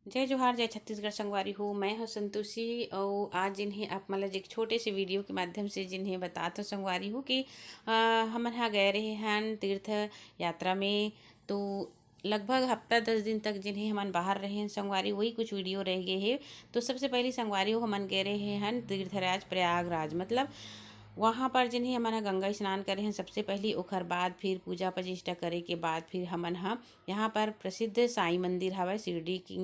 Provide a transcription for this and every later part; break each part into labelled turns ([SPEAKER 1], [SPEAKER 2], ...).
[SPEAKER 1] जय जोहार जय छत्तीसगढ़ संगवारी हो। मैं हूँ संतोषी और आज जिन्हें आप मतलब एक छोटे से वीडियो के माध्यम से जिन्हें बताता संगवारी हूँ कि हमन यहाँ गए रहे हैं तीर्थ यात्रा में। तो लगभग हफ्ता 10 दिन तक जिन्हें हमन बाहर रहे हैं संगवारी, वही कुछ वीडियो रह गए हैं। तो सबसे पहली संगवारी हो हमन गए रहे हैं तीर्थराज प्रयागराज, मतलब वहाँ पर जिन्हें हमन गंगा स्नान करे हैं सबसे पहले, ओखर बाद फिर पूजा प्रतिष्ठा करे के बाद फिर हमन यहाँ पर प्रसिद्ध साईं मंदिर हवय शिरडी की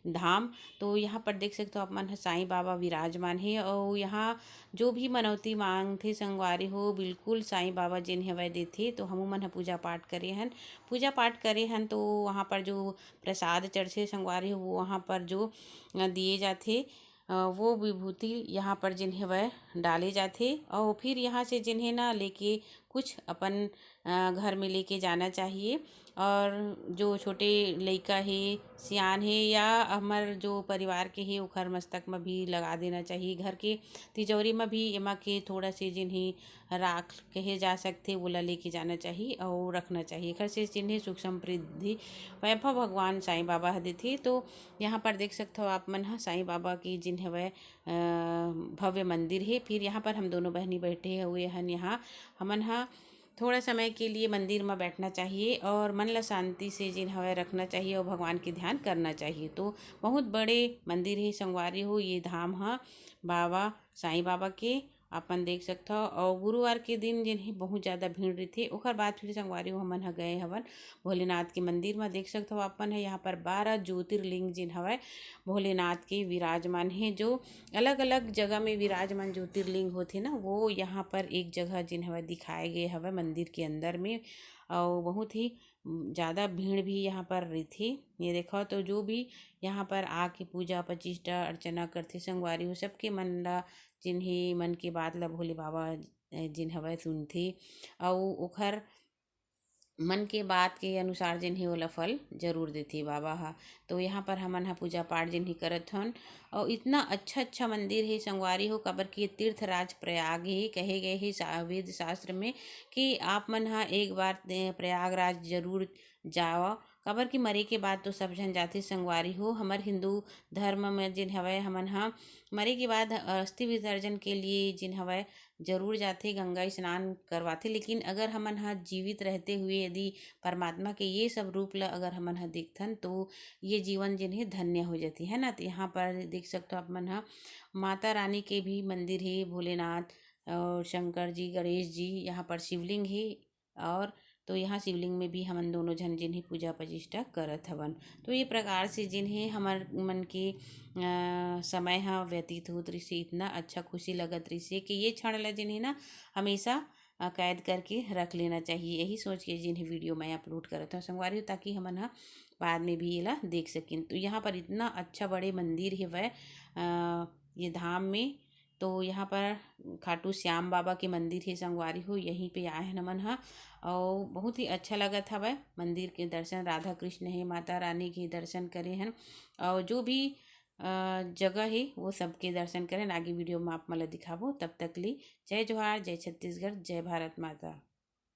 [SPEAKER 1] धाम। तो यहाँ पर देख सकते हो आप मन साईं बाबा विराजमान है और यहाँ जो भी मनौती मांगथे संगवारी हो बिल्कुल साईं बाबा जिन हवय देथे। तो हमू मन पूजा पाठ करे हन, तो वहाँ पर जो प्रसाद चढ़े संगवारी हो वो वहाँ पर जो दिए जाते वो विभूति यहाँ पर जिन्हें वह डाले जाते और फिर यहाँ से जिन्हें ना लेके कुछ अपन घर में लेके जाना चाहिए। और जो छोटे लइका है सियान है या हमार जो परिवार के है ओखर मस्तक में भी लगा देना चाहिए। घर के तिजोरी में भी एमा के थोड़ा से जिन्हें राख कहे जा सकते ओला लेके जाना चाहिए और रखना चाहिए। घर से जिन्हें सुख समृद्धि वैभव भगवान साईं बाबा ह देथे। तो यहाँ पर देख सकते हो आप मन साईं बाबा की जिन्हें वह भव्य मंदिर है। फिर यहाँ पर हम दोनों बहनी बैठे हुए हैं। यहाँ हमन थोड़ा समय के लिए मंदिर में बैठना चाहिए और मन ला शांति से जिन हवय रखना चाहिए और भगवान के ध्यान करना चाहिए। तो बहुत बड़े मंदिर है संगवारी हो, ये धाम बाबा साईं बाबा के अपन देख सकते हो। और गुरुवार के दिन जिन्हें बहुत ज़्यादा भीड़ रही ओखर बाद फिर संगवारी हो हमन गए हवन भोलेनाथ के मंदिर में। देख सकते हो अपन है यहाँ पर 12 ज्योतिर्लिंग जिन हवय भोलेनाथ के विराजमान है। जो अलग अलग जगह में विराजमान ज्योतिर्लिंग होते ना वो यहाँ पर एक जगह जिन हवय दिखाए गए हवय मंदिर के अंदर में। और बहुत ही ज़्यादा भीड़ भी यहाँ पर रही थी। ये देखो तो जो भी यहाँ पर आके पूजा प्रतिष्ठा अर्चना करते संगवारी हो सबके मन ला जिन्हें मन के बात ला भोले बाबा जिन हवय सुनथे और ओखर मन के बात के अनुसार जिन्हें ओला फल जरूर देथे बाबा तो यहाँ पर हमन पूजा पाठ जिन्हें करत हन। और इतना अच्छा अच्छा मंदिर है संगवारी हो काबर की तीर्थराज प्रयाग ही कहे गए ही वेद शास्त्र में कि आप मन एक बार प्रयागराज जरूर जाओ। काबर की मरे के बाद तो सब झन जाति संगवारी हो। हमार हिंदू धर्म में जिन हवय हमन मरे के बाद अस्थि विसर्जन के लिए जिन हवय जरूर जाते गंगा स्नान करवाते। लेकिन अगर हमन जीवित रहते हुए यदि परमात्मा के ये सब रूप ला अगर हमन देखथन तो ये जीवन जिन्हें धन्य हो जाती है ना। तो यहाँ पर देख सकते हो आप मन माता रानी के भी मंदिर है, भोलेनाथ और शंकर जी गणेश जी, यहाँ पर शिवलिंग है। और तो यहाँ शिवलिंग में भी हमन दोनों झन जिन्हें पूजा प्रतिष्ठा करत हवन। तो ये प्रकार से जिन्हें हमार मन के समय व्यतीत होत रही से इतना अच्छा खुशी लगत रही से कि ये क्षण ला जिन्हें ना हमेशा कैद करके रख लेना चाहिए। यही सोच के जिन्हें वीडियो मैं अपलोड करता हूँ संगवारी हो ताकि हमन बाद में भी ये देख सकें। तो यहाँ पर इतना अच्छा बड़े मंदिर है वह ये धाम में। तो यहाँ पर खाटू श्याम बाबा के मंदिर है संगवारी हो, यहीं पे आए हैं नमन और बहुत ही अच्छा लगा था वह मंदिर के दर्शन। राधा कृष्ण है, माता रानी के दर्शन करे हैं और जो भी जगह है वो सबके दर्शन करें। आगे वीडियो में आप मला दिखाबो। तब तक ली जय जोहार जय छत्तीसगढ़ जय भारत माता।